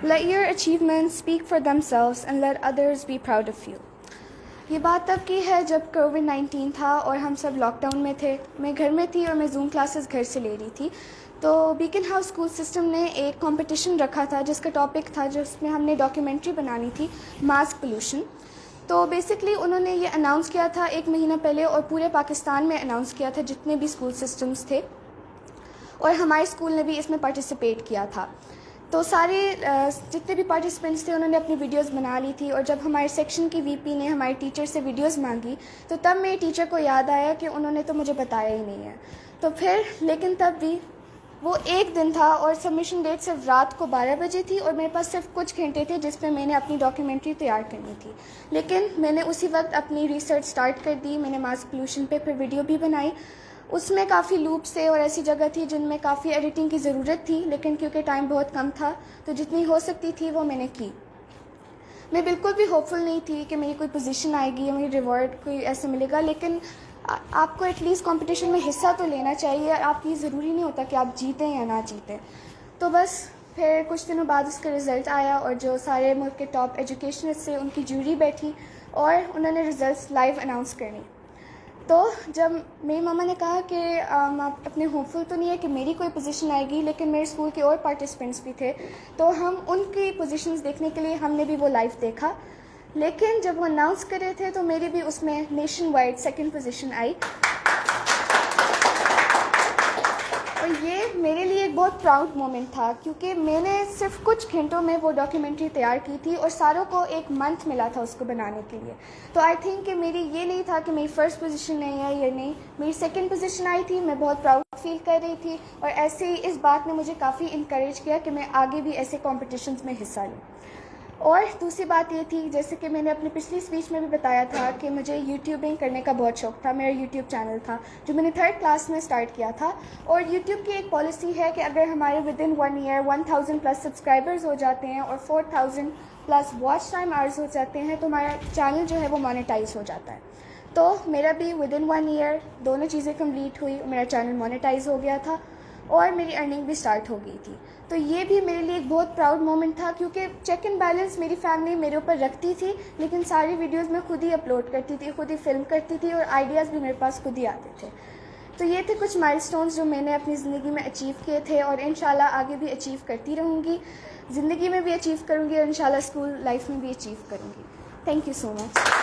Let your achievements speak for themselves and let others be proud of you. یہ بات تب کی ہے جب کووڈ-19 تھا اور ہم سب لاک ڈاؤن میں تھے. میں گھر میں تھی اور میں زوم کلاسز گھر سے لے رہی تھی. تو بیکن ہاؤس اسکول سسٹم نے ایک کمپٹیشن رکھا تھا جس کا ٹاپک تھا جس میں ہم نے ڈاکیومنٹری بنانی تھی ماس پولوشن. تو بیسکلی انہوں نے یہ اناؤنس کیا تھا 1 مہینہ پہلے اور پورے پاکستان میں اناؤنس کیا تھا جتنے بھی اسکول سسٹمز تھے, اور ہمارے اسکول نے بھی اس میں پارٹیسپیٹ کیا تھا. تو سارے جتنے بھی پارٹیسپینٹس تھے انہوں نے اپنی ویڈیوز بنا لی تھی, اور جب ہمارے سیکشن کی وی پی نے ہمارے ٹیچر سے ویڈیوز مانگی تو تب میرے ٹیچر کو یاد آیا کہ انہوں نے تو مجھے بتایا ہی نہیں ہے. تو پھر لیکن تب بھی وہ ایک دن تھا اور سبمیشن ڈیٹ صرف رات کو 12 بجے تھی, اور میرے پاس صرف کچھ گھنٹے تھے جس میں میں نے اپنی ڈاکیومنٹری تیار کرنی تھی. لیکن میں نے اسی وقت اپنی ریسرچ سٹارٹ کر دی. میں نے ماس پولوشن پہ پھر ویڈیو بھی بنائی. اس میں کافی لوپس تھے اور ایسی جگہ تھی جن میں کافی ایڈیٹنگ کی ضرورت تھی, لیکن کیونکہ ٹائم بہت کم تھا تو جتنی ہو سکتی تھی وہ میں نے کی. میں بالکل بھی ہوپ فل نہیں تھی کہ میری کوئی پوزیشن آئے گی یا میری ریوارڈ کوئی ایسے ملے گا, لیکن آپ کو ایٹ لیسٹ کمپٹیشن میں حصہ تو لینا چاہیے. آپ یہ ضروری نہیں ہوتا کہ آپ جیتیں یا نہ جیتیں. تو بس پھر کچھ دنوں بعد اس کا رزلٹ آیا, اور جو سارے ملک کے ٹاپ ایجوکیشنسٹ تھے ان کی جیوری بیٹھی اور انہوں نے رزلٹس لائیو اناؤنس کرنی. تو جب میری ماما نے کہا کہ آپ اپنے ہوپ فل تو نہیں ہے کہ میری کوئی پوزیشن آئے گی, لیکن میرے اسکول کے اور پارٹیسپینٹس بھی تھے تو ہم ان کی پوزیشنز دیکھنے کے لیے ہم نے بھی وہ لائیو دیکھا. لیکن جب وہ اناؤنس کر رہے تھے تو میری بھی اس میں نیشن وائڈ 2nd پوزیشن آئی, اور یہ میرے لیے ایک بہت پراؤڈ مومنٹ تھا کیونکہ میں نے صرف کچھ گھنٹوں میں وہ ڈاکیومنٹری تیار کی تھی اور ساروں کو 1 منتھ ملا تھا اس کو بنانے کے لیے. تو آئی تھنک کہ میری یہ نہیں تھا کہ میری فرسٹ پوزیشن نہیں ہے یا نہیں, میری 2nd پوزیشن آئی تھی. میں بہت پراؤڈ فیل کر رہی تھی, اور ایسے ہی اس بات نے مجھے کافی انکریج کیا کہ میں آگے بھی ایسے کمپٹیشنز میں حصہ لوں. اور دوسری بات یہ تھی, جیسے کہ میں نے اپنی پچھلی اسپیچ میں بھی بتایا تھا کہ مجھے یوٹیوبنگ کرنے کا بہت شوق تھا. میرا یوٹیوب چینل تھا جو میں نے 3rd کلاس میں اسٹارٹ کیا تھا, اور یوٹیوب کی ایک پالیسی ہے کہ اگر ہمارے ودن 1 ایئر 1000+ سبسکرائبرز ہو جاتے ہیں اور 4000+ واچ ٹائم آورز ہو جاتے ہیں تو ہمارا چینل جو ہے وہ مانیٹائز ہو جاتا ہے. تو میرا بھی ودن 1 ایئر دونوں چیزیں کمپلیٹ ہوئی, میرا چینل مانیٹائز ہو گیا تھا اور میری ارننگ بھی سٹارٹ ہو گئی تھی. تو یہ بھی میرے لیے ایک بہت پراؤڈ مومنٹ تھا کیونکہ چیک اینڈ بیلنس میری فیملی میرے اوپر رکھتی تھی, لیکن ساری ویڈیوز میں خود ہی اپلوڈ کرتی تھی, خود ہی فلم کرتی تھی, اور آئیڈیاز بھی میرے پاس خود ہی آتے تھے. تو یہ تھے کچھ مائل سٹونز جو میں نے اپنی زندگی میں اچیو کیے تھے, اور انشاءاللہ آگے بھی اچیو کرتی رہوں گی. زندگی میں بھی اچیو کروں گی اور انشاءاللہ اسکول لائف میں بھی اچیو کروں گی. Thank you so much.